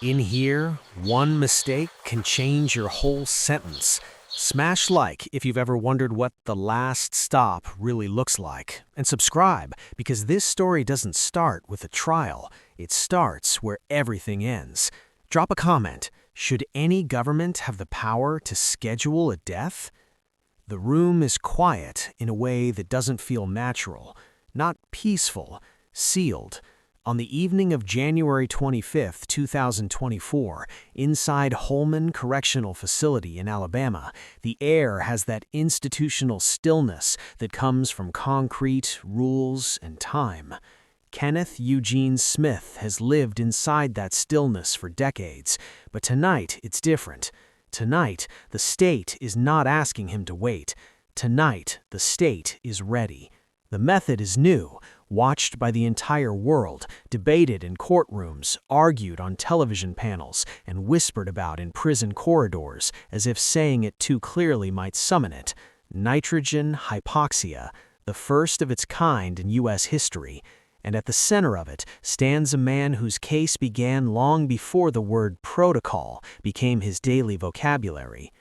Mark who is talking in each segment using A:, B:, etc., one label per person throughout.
A: In here, one mistake can change your whole sentence. Smash like if you've ever wondered what the last stop really looks like. And subscribe, because this story doesn't start with a trial. It starts where everything ends. Drop a comment. Should any government have the power to schedule a death? The room is quiet in a way that doesn't feel natural, not peaceful, sealed. On the evening of January 25, 2024, inside Holman Correctional Facility in Alabama, the air has that institutional stillness that comes from concrete, rules, and time. Kenneth Eugene Smith has lived inside that stillness for decades, but tonight it's different. Tonight, the state is not asking him to wait. Tonight, the state is ready. The method is new, watched by the entire world, debated in courtrooms, argued on television panels, and whispered about in prison corridors, as if saying it too clearly might summon it. Nitrogen hypoxia, the first of its kind in U.S. history. And at the center of it stands a man whose case began long before the word protocol became his daily vocabulary.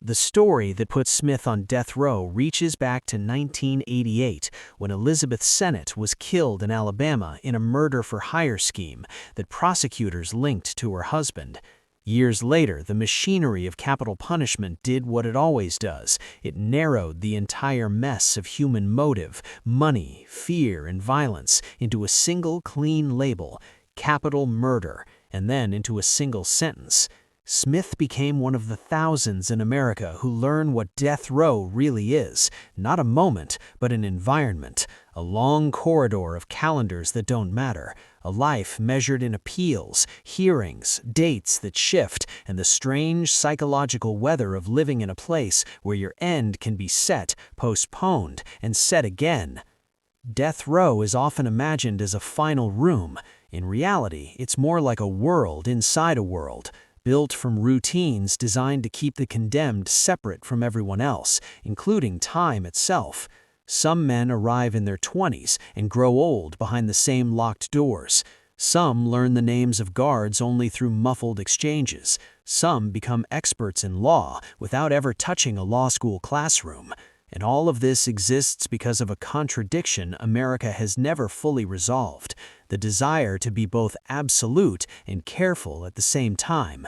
A: The story that put Smith on death row reaches back to 1988, when Elizabeth Sennett was killed in Alabama in a murder-for-hire scheme that prosecutors linked to her husband. Years later, the machinery of capital punishment did what it always does. It narrowed the entire mess of human motive, money, fear, and violence into a single clean label, capital murder, and then into a single sentence. Smith became one of the thousands in America who learn what death row really is, not a moment, but an environment, a long corridor of calendars that don't matter, a life measured in appeals, hearings, dates that shift, and the strange psychological weather of living in a place where your end can be set, postponed, and set again. Death row is often imagined as a final room. In reality, it's more like a world inside a world, built from routines designed to keep the condemned separate from everyone else, including time itself. Some men arrive in their 20s and grow old behind the same locked doors. Some learn the names of guards only through muffled exchanges. Some become experts in law without ever touching a law school classroom. And all of this exists because of a contradiction America has never fully resolved: the desire to be both absolute and careful at the same time.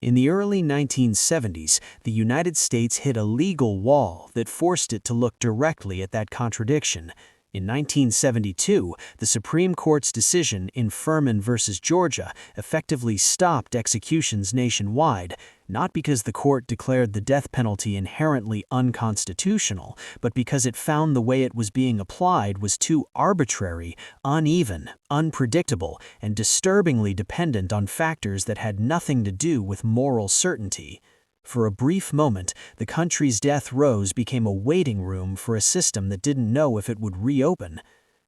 A: In the early 1970s, the United States hit a legal wall that forced it to look directly at that contradiction. In 1972, the Supreme Court's decision in Furman versus Georgia effectively stopped executions nationwide, not because the court declared the death penalty inherently unconstitutional, but because it found the way it was being applied was too arbitrary, uneven, unpredictable, and disturbingly dependent on factors that had nothing to do with moral certainty. For a brief moment, the country's death rows became a waiting room for a system that didn't know if it would reopen.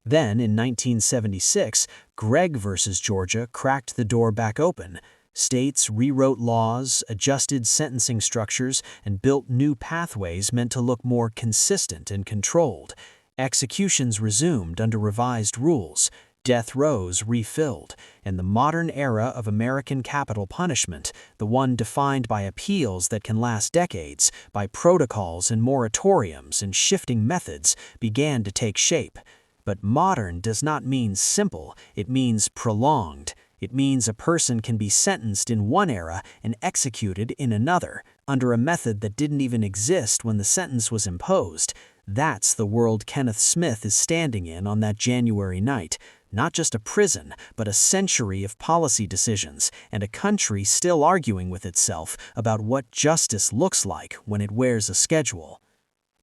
A: Then, in 1976, Gregg versus Georgia cracked the door back open. States rewrote laws, adjusted sentencing structures, and built new pathways meant to look more consistent and controlled. Executions resumed under revised rules. Death rows refilled, and the modern era of American capital punishment, the one defined by appeals that can last decades, by protocols and moratoriums and shifting methods, began to take shape. But modern does not mean simple, it means prolonged. It means a person can be sentenced in one era and executed in another, under a method that didn't even exist when the sentence was imposed. That's the world Kenneth Smith is standing in on that January night. Not just a prison, but a century of policy decisions, and a country still arguing with itself about what justice looks like when it wears a schedule.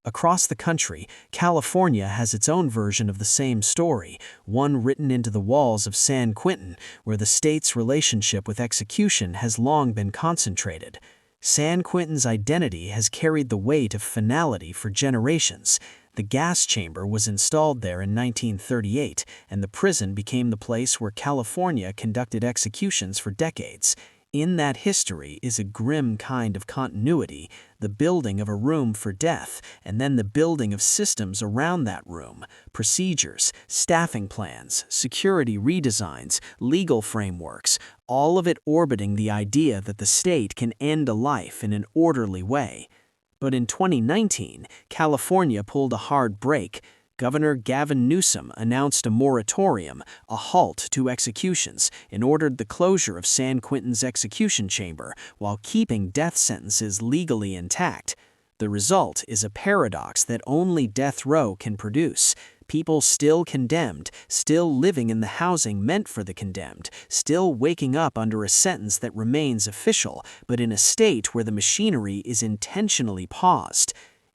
A: Across the country, California has its own version of the same story, one written into the walls of San Quentin, where the state's relationship with execution has long been concentrated. San Quentin's identity has carried the weight of finality for generations. The gas chamber was installed there in 1938, and the prison became the place where California conducted executions for decades. In that history is a grim kind of continuity, the building of a room for death, and then the building of systems around that room, procedures, staffing plans, security redesigns, legal frameworks, all of it orbiting the idea that the state can end a life in an orderly way. But in 2019, California pulled a hard break. Governor Gavin Newsom announced a moratorium, a halt to executions, and ordered the closure of San Quentin's execution chamber while keeping death sentences legally intact. The result is a paradox that only death row can produce. People still condemned, still living in the housing meant for the condemned, still waking up under a sentence that remains official, but in a state where the machinery is intentionally paused.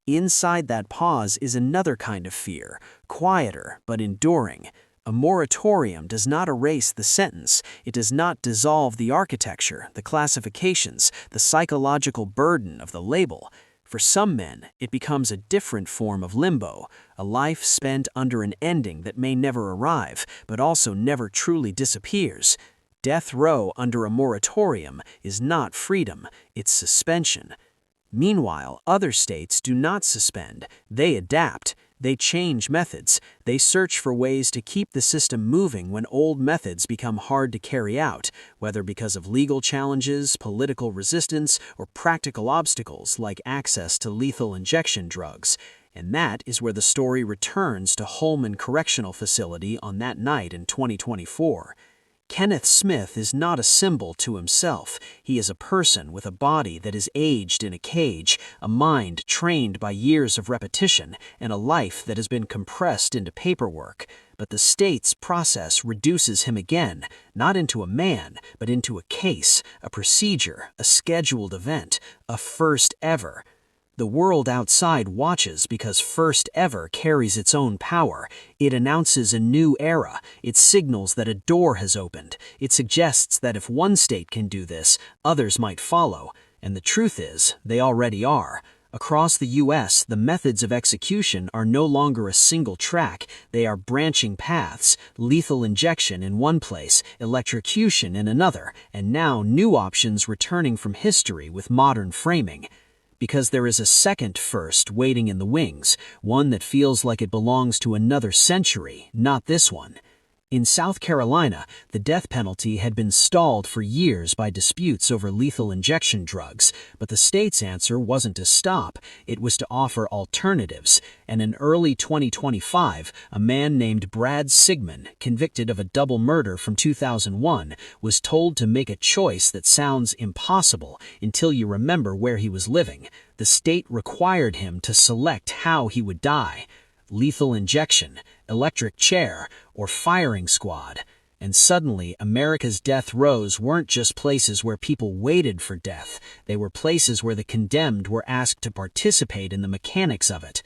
A: Inside that pause is another kind of fear, quieter but enduring. A moratorium does not erase the sentence. It does not dissolve the architecture, the classifications, the psychological burden of the label. For some men, it becomes a different form of limbo, a life spent under an ending that may never arrive, but also never truly disappears. Death row under a moratorium is not freedom, it's suspension. Meanwhile, other states do not suspend. They adapt. They change methods. They search for ways to keep the system moving when old methods become hard to carry out, whether because of legal challenges, political resistance, or practical obstacles like access to lethal injection drugs. And that is where the story returns to Holman Correctional Facility on that night in 2024. Kenneth Smith is not a symbol to himself. He is a person with a body that is aged in a cage, a mind trained by years of repetition, and a life that has been compressed into paperwork. But the state's process reduces him again, not into a man, but into a case, a procedure, a scheduled event, a first ever. The world outside watches because first ever carries its own power. It announces a new era. It signals that a door has opened. It suggests that if one state can do this, others might follow. And the truth is, they already are. Across the U.S., the methods of execution are no longer a single track. They are branching paths, lethal injection in one place, electrocution in another, and now new options returning from history with modern framing. Because there is a second first waiting in the wings, one that feels like it belongs to another century, not this one. In South Carolina, the death penalty had been stalled for years by disputes over lethal injection drugs, but the state's answer wasn't to stop, it was to offer alternatives, and in early 2025, a man named Brad Sigmund, convicted of a double murder from 2001, was told to make a choice that sounds impossible until you remember where he was living. The state required him to select how he would die: lethal injection, electric chair, or firing squad. And suddenly, America's death rows weren't just places where people waited for death. They were places where the condemned were asked to participate in the mechanics of it.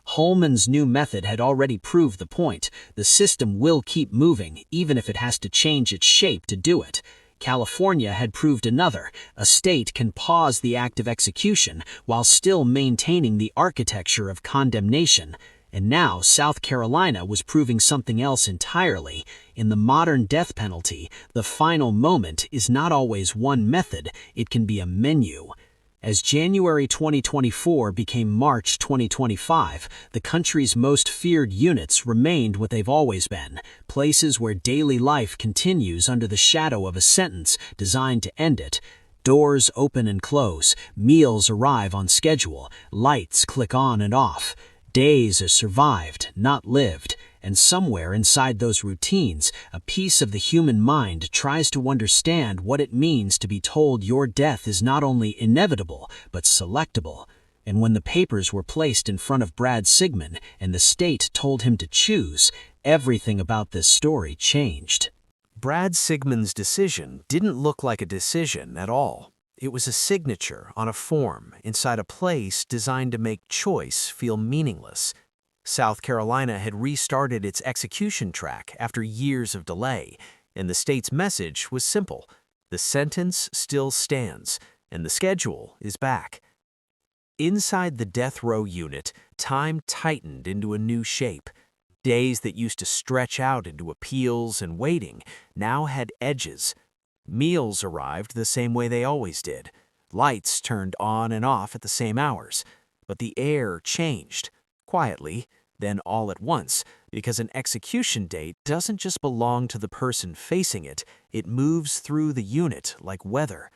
A: Holman's new method had already proved the point. The system will keep moving, even if it has to change its shape to do it. California had proved another. A state can pause the act of execution while still maintaining the architecture of condemnation. And now South Carolina was proving something else entirely. In the modern death penalty, the final moment is not always one method, it can be a menu. As January 2024 became March 2025, the country's most feared units remained what they've always been, places where daily life continues under the shadow of a sentence designed to end it. Doors open and close, meals arrive on schedule, lights click on and off. Days are survived, not lived, and somewhere inside those routines, a piece of the human mind tries to understand what it means to be told your death is not only inevitable, but selectable. And when the papers were placed in front of Brad Sigmund and the state told him to choose, everything about this story changed. Brad Sigmund's decision didn't look like a decision at all. It was a signature on a form inside a place designed to make choice feel meaningless. South Carolina had restarted its execution track after years of delay, and the state's message was simple: the sentence still stands, and the schedule is back. Inside the death row unit, time tightened into a new shape. Days that used to stretch out into appeals and waiting now had edges. Meals arrived the same way they always did. Lights turned on and off at the same hours. But the air changed, quietly, then all at once, because an execution date doesn't just belong to the person facing it, it moves through the unit like weather.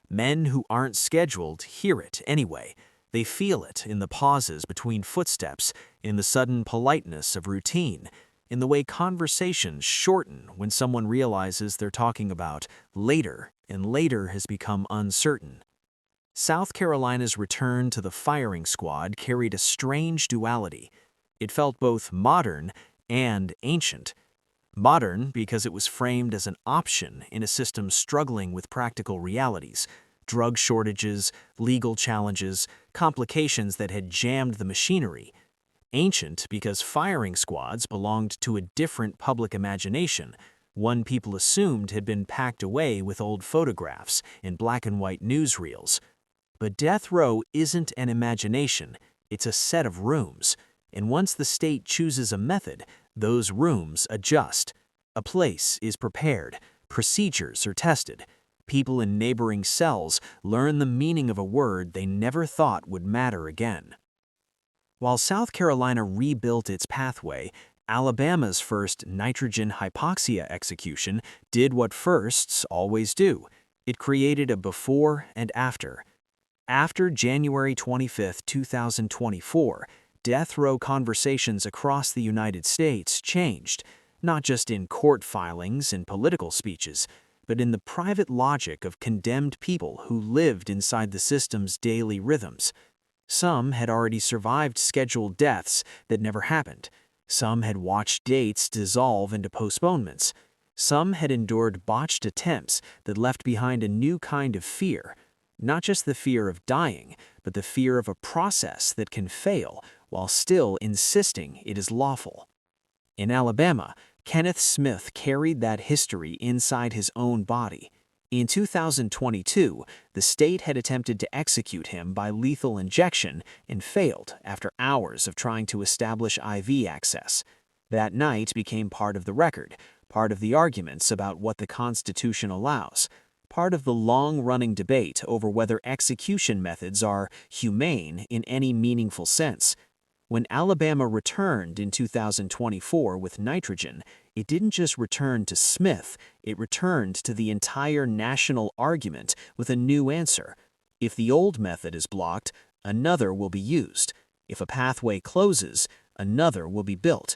A: Men who aren't scheduled hear it anyway. They feel it in the pauses between footsteps, in the sudden politeness of routine, in the way conversations shorten when someone realizes they're talking about later, and later has become uncertain. South Carolina's return to the firing squad carried a strange duality. It felt both modern and ancient. Modern because it was framed as an option in a system struggling with practical realities, drug shortages, legal challenges, complications that had jammed the machinery. Ancient because firing squads belonged to a different public imagination, one people assumed had been packed away with old photographs and black and white newsreels. But death row isn't an imagination, it's a set of rooms. And once the state chooses a method, those rooms adjust. A place is prepared, procedures are tested. People in neighboring cells learn the meaning of a word they never thought would matter again. While South Carolina rebuilt its pathway, Alabama's first nitrogen hypoxia execution did what firsts always do. It created a before and after. After January 25, 2024, death row conversations across the United States changed, not just in court filings and political speeches, but in the private logic of condemned people who lived inside the system's daily rhythms. Some had already survived scheduled deaths that never happened. Some had watched dates dissolve into postponements. Some had endured botched attempts that left behind a new kind of fear. Not just the fear of dying, but the fear of a process that can fail while still insisting it is lawful. In Alabama, Kenneth Smith carried that history inside his own body. In 2022, the state had attempted to execute him by lethal injection and failed after hours of trying to establish IV access. That night became part of the record, part of the arguments about what the Constitution allows, part of the long-running debate over whether execution methods are humane in any meaningful sense. When Alabama returned in 2024 with nitrogen, it didn't just return to Smith, it returned to the entire national argument with a new answer. If the old method is blocked, another will be used. If a pathway closes, another will be built.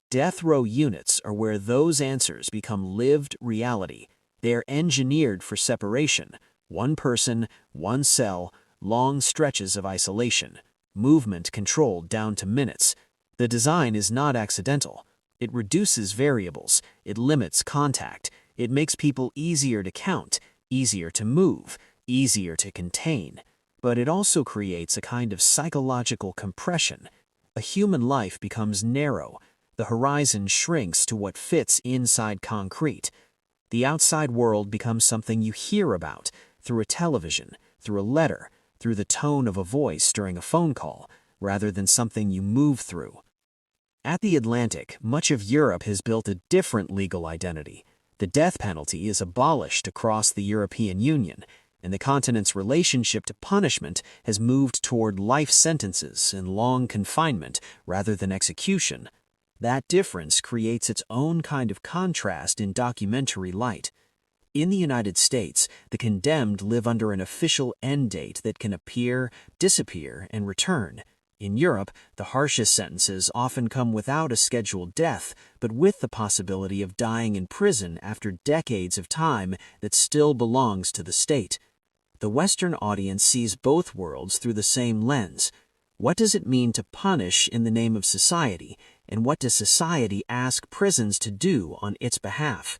A: Death row units are where those answers become lived reality. They are engineered for separation. One person, one cell, long stretches of isolation. Movement controlled down to minutes. The design is not accidental. It reduces variables. It limits contact. It makes people easier to count, easier to move, easier to contain. But it also creates a kind of psychological compression. A human life becomes narrow. The horizon shrinks to what fits inside concrete. The outside world becomes something you hear about through a television, through a letter, through the tone of a voice during a phone call, rather than something you move through. At the Atlantic, much of Europe has built a different legal identity. The death penalty is abolished across the European Union, and the continent's relationship to punishment has moved toward life sentences and long confinement rather than execution. That difference creates its own kind of contrast in documentary light. In the United States, the condemned live under an official end date that can appear, disappear, and return. In Europe, the harshest sentences often come without a scheduled death, but with the possibility of dying in prison after decades of time that still belongs to the state. The Western audience sees both worlds through the same lens. What does it mean to punish in the name of society, and what does society ask prisons to do on its behalf?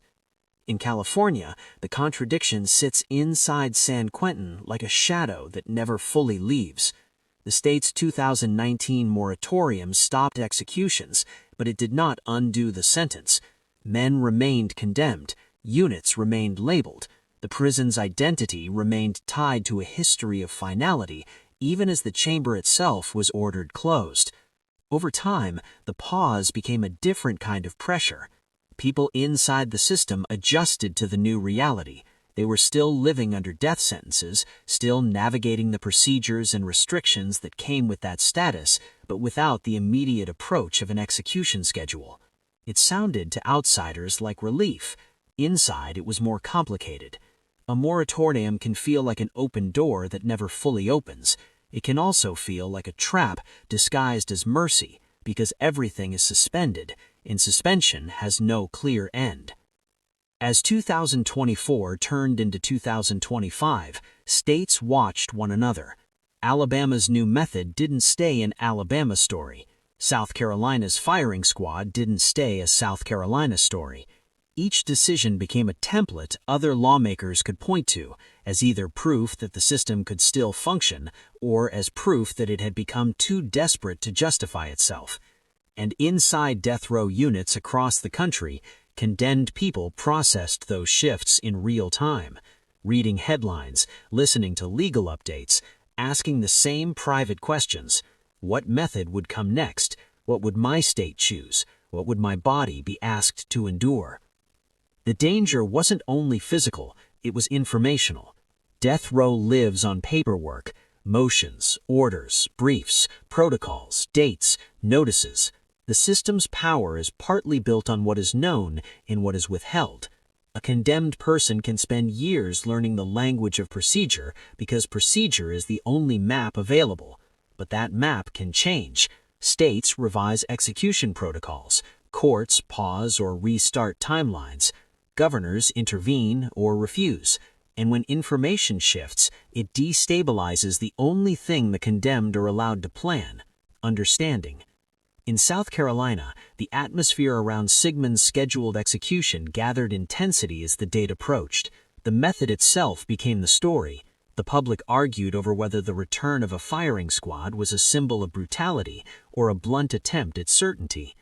A: In California, the contradiction sits inside San Quentin like a shadow that never fully leaves. The state's 2019 moratorium stopped executions, but it did not undo the sentence. Men remained condemned, units remained labeled, the prison's identity remained tied to a history of finality, even as the chamber itself was ordered closed. Over time, the pause became a different kind of pressure.
B: People inside the system adjusted to the new reality. They were still living under death sentences, still navigating the procedures and restrictions that came with that status, but without the immediate approach of an execution schedule. It sounded to outsiders like relief. Inside, it was more complicated. A moratorium can feel like an open door that never fully opens. It can also feel like a trap disguised as mercy, because everything is suspended, and suspension has no clear end. As 2024 turned into 2025, states watched one another. Alabama's new method didn't stay an Alabama story. South Carolina's firing squad didn't stay a South Carolina story. Each decision became a template other lawmakers could point to, as either proof that the system could still function, or as proof that it had become too desperate to justify itself. And inside death row units across the country, condemned people processed those shifts in real time, reading headlines, listening to legal updates, asking the same private questions. What method would come next? What would my state choose? What would my body be asked to endure? The danger wasn't only physical, it was informational. Death row lives on paperwork, motions, orders, briefs, protocols, dates, notices. The system's power is partly built on what is known and what is withheld. A condemned person can spend years learning the language of procedure because procedure is the only map available. But that map can change. States revise execution protocols. Courts pause or restart timelines. Governors intervene or refuse. And when information shifts, it destabilizes the only thing the condemned are allowed to plan: understanding. In South Carolina, the atmosphere around Sigmund's scheduled execution gathered intensity as the date approached. The method itself became the story. The public argued over whether the return of a firing squad was a symbol of brutality or a blunt attempt at certainty.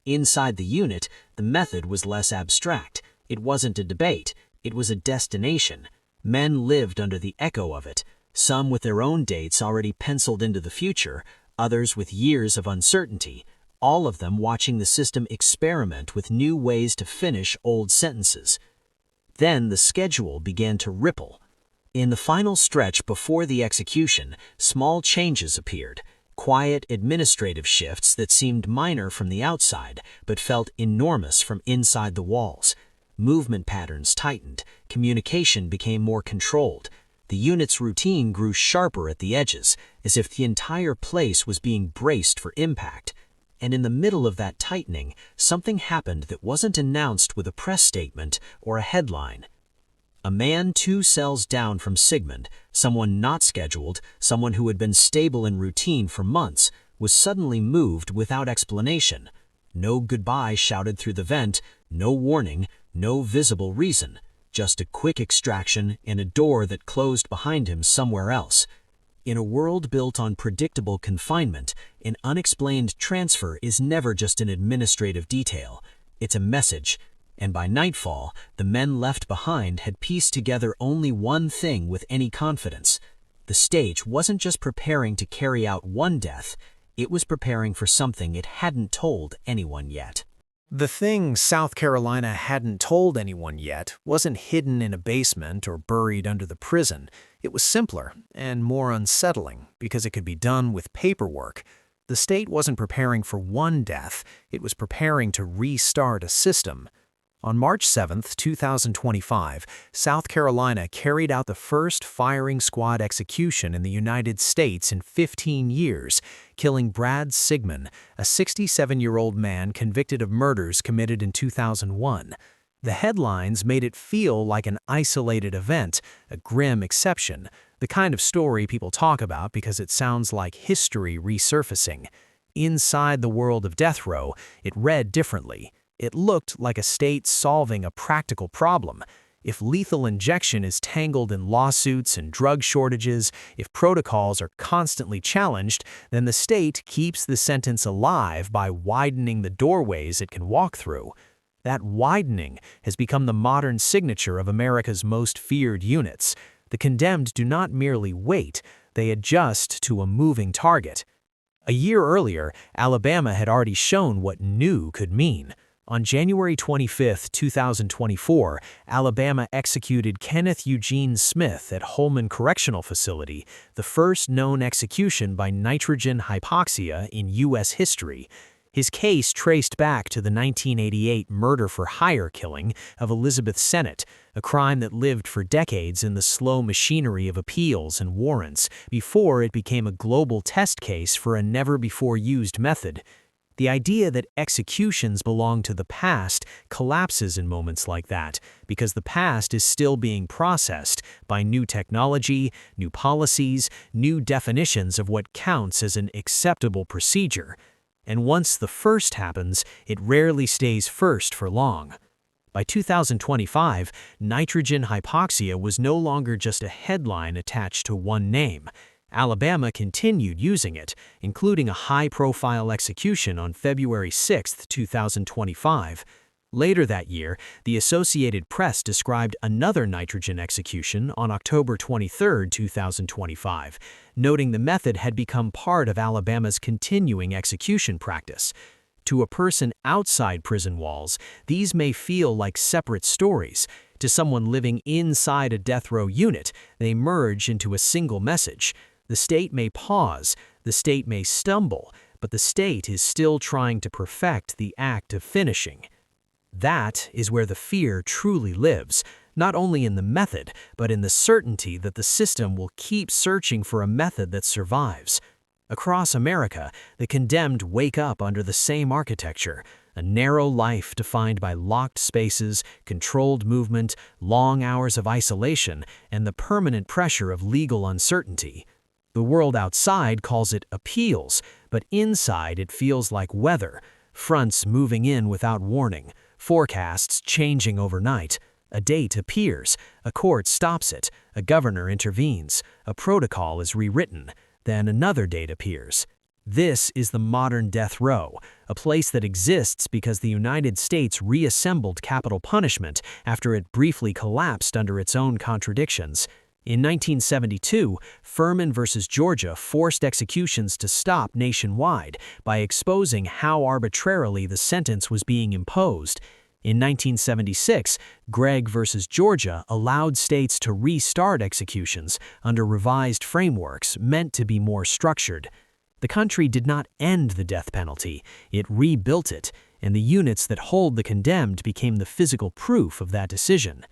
B: Inside the unit, the method was less abstract. It wasn't a debate, it was a destination. Men lived under the echo of it, some with their own dates already penciled into the future, others with years of uncertainty, all of them watching the system experiment with new ways to finish old sentences. Then the schedule began to ripple. In the final stretch before the execution, small changes appeared, quiet administrative shifts that seemed minor from the outside but felt enormous from inside the walls. Movement patterns tightened, communication became more controlled. The unit's routine grew sharper at the edges, as if the entire place was being braced for impact. And in the middle of that tightening, something happened that wasn't announced with a press statement or a headline. A man 2 cells down from Sigmund, someone not scheduled, someone who had been stable in routine for months, was suddenly moved without explanation. No goodbye shouted through the vent, no warning, no visible reason, just a quick extraction and a door that closed behind him somewhere else. In a world built on predictable confinement, an unexplained transfer is never just an administrative detail. It's a message. And by nightfall, the men left behind had pieced together only one thing with any confidence. The stage wasn't just preparing to carry out one death, it was preparing for something it hadn't told anyone yet.
A: The thing South Carolina hadn't told anyone yet wasn't hidden in a basement or buried under the prison. It was simpler and more unsettling because it could be done with paperwork. The state wasn't preparing for one death, it was preparing to restart a system. On March 7, 2025, South Carolina carried out the first firing squad execution in the United States in 15 years, killing Brad Sigmund, a 67-year-old man convicted of murders committed in 2001. The headlines made it feel like an isolated event, a grim exception, the kind of story people talk about because it sounds like history resurfacing. Inside the world of death row, it read differently. It looked like a state solving a practical problem. If lethal injection is tangled in lawsuits and drug shortages, if protocols are constantly challenged, then the state keeps the sentence alive by widening the doorways it can walk through. That widening has become the modern signature of America's most feared units. The condemned do not merely wait, they adjust to a moving target. A year earlier, Alabama had already shown what new could mean. On January 25, 2024, Alabama executed Kenneth Eugene Smith at Holman Correctional Facility, the first known execution by nitrogen hypoxia in U.S. history. His case traced back to the 1988 murder-for-hire killing of Elizabeth Sennett, a crime that lived for decades in the slow machinery of appeals and warrants before it became a global test case for a never-before-used method. The idea that executions belong to the past collapses in moments like that because the past is still being processed by new technology, new policies, new definitions of what counts as an acceptable procedure. And once the first happens, it rarely stays first for long. By 2025, nitrogen hypoxia was no longer just a headline attached to one name. Alabama continued using it, including a high-profile execution on February 6, 2025. Later that year, the Associated Press described another nitrogen execution on October 23, 2025, noting the method had become part of Alabama's continuing execution practice. To a person outside prison walls, these may feel like separate stories. To someone living inside a death row unit, they merge into a single message. The state may pause, the state may stumble, but the state is still trying to perfect the act of finishing. That is where the fear truly lives, not only in the method, but in the certainty that the system will keep searching for a method that survives. Across America, the condemned wake up under the same architecture, a narrow life defined by locked spaces, controlled movement, long hours of isolation, and the permanent pressure of legal uncertainty. The world outside calls it appeals, but inside it feels like weather, fronts moving in without warning, forecasts changing overnight. A date appears, a court stops it, a governor intervenes, a protocol is rewritten, then another date appears. This is the modern death row, a place that exists because the United States reassembled capital punishment after it briefly collapsed under its own contradictions. In 1972, Furman versus Georgia forced executions to stop nationwide by exposing how arbitrarily the sentence was being imposed. In 1976, Gregg versus Georgia allowed states to restart executions under revised frameworks meant to be more structured. The country did not end the death penalty, it rebuilt it, and the units that hold the condemned became the physical proof of that decision.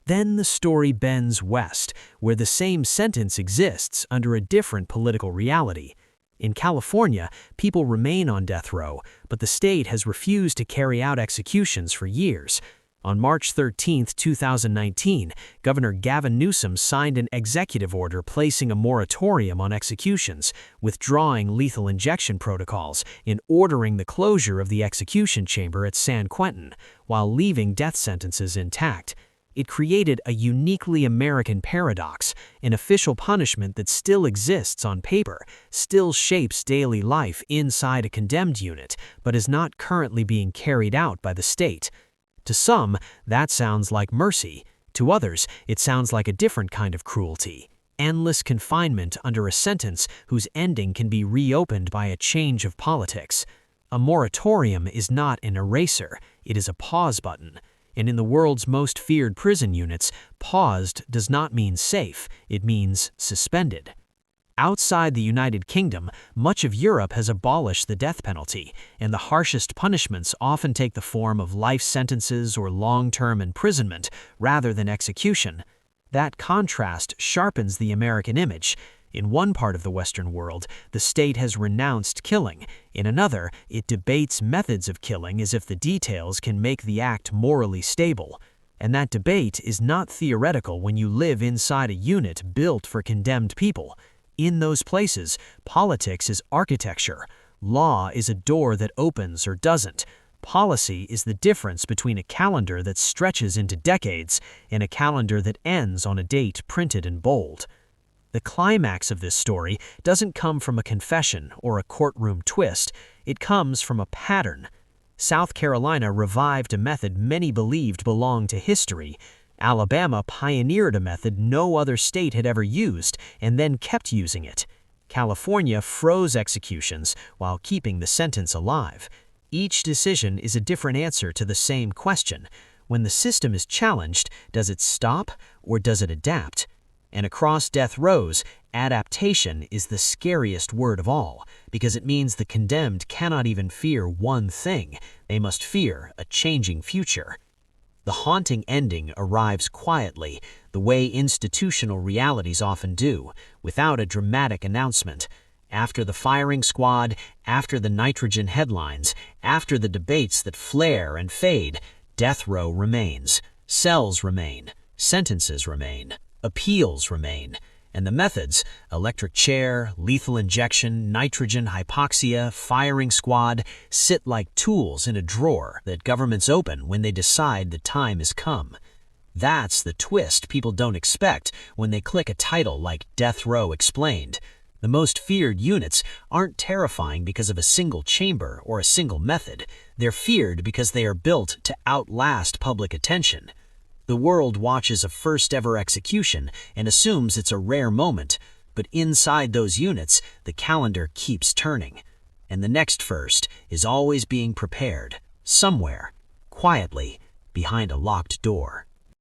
A: Then the story bends west, where the same sentence exists under a different political reality. In California, people remain on death row, but the state has refused to carry out executions for years. On March 13, 2019, Governor Gavin Newsom signed an executive order placing a moratorium on executions, withdrawing lethal injection protocols, and ordering the closure of the execution chamber at San Quentin, while leaving death sentences intact. It created a uniquely American paradox, an official punishment that still exists on paper, still shapes daily life inside a condemned unit, but is not currently being carried out by the state. To some, that sounds like mercy. To others, it sounds like a different kind of cruelty. Endless confinement under a sentence whose ending can be reopened by a change of politics. A moratorium is not an eraser, it is a pause button. And in the world's most feared prison units, paused does not mean safe, it means suspended. Outside the United Kingdom, much of Europe has abolished the death penalty, and the harshest punishments often take the form of life sentences or long-term imprisonment rather than execution. That contrast sharpens the American image. In one part of the Western world, the state has renounced killing. In another, it debates methods of killing as if the details can make the act morally stable. And that debate is not theoretical when you live inside a unit built for condemned people. In those places, politics is architecture. Law is a door that opens or doesn't. Policy is the difference between a calendar that stretches into decades and a calendar that ends on a date printed in bold. The climax of this story doesn't come from a confession or a courtroom twist. It comes from a pattern. South Carolina revived a method many believed belonged to history. Alabama pioneered a method no other state had ever used and then kept using it. California froze executions while keeping the sentence alive. Each decision is a different answer to the same question. When the system is challenged, does it stop or does it adapt? And across death rows, adaptation is the scariest word of all, because it means the condemned cannot even fear one thing. They must fear a changing future. The haunting ending arrives quietly, the way institutional realities often do, without a dramatic announcement. After the firing squad, after the nitrogen headlines, after the debates that flare and fade, death row remains, cells remain, sentences remain, appeals remain, and the methods, electric chair, lethal injection, nitrogen hypoxia, firing squad, sit like tools in a drawer that governments open when they decide the time has come. That's the twist people don't expect when they click a title like Death Row Explained. The most feared units aren't terrifying because of a single chamber or a single method. They're feared because they are built to outlast public attention. The world watches a first-ever execution and assumes it's a rare moment, but inside those units, the calendar keeps turning. And the next first is always being prepared, somewhere, quietly, behind a locked door.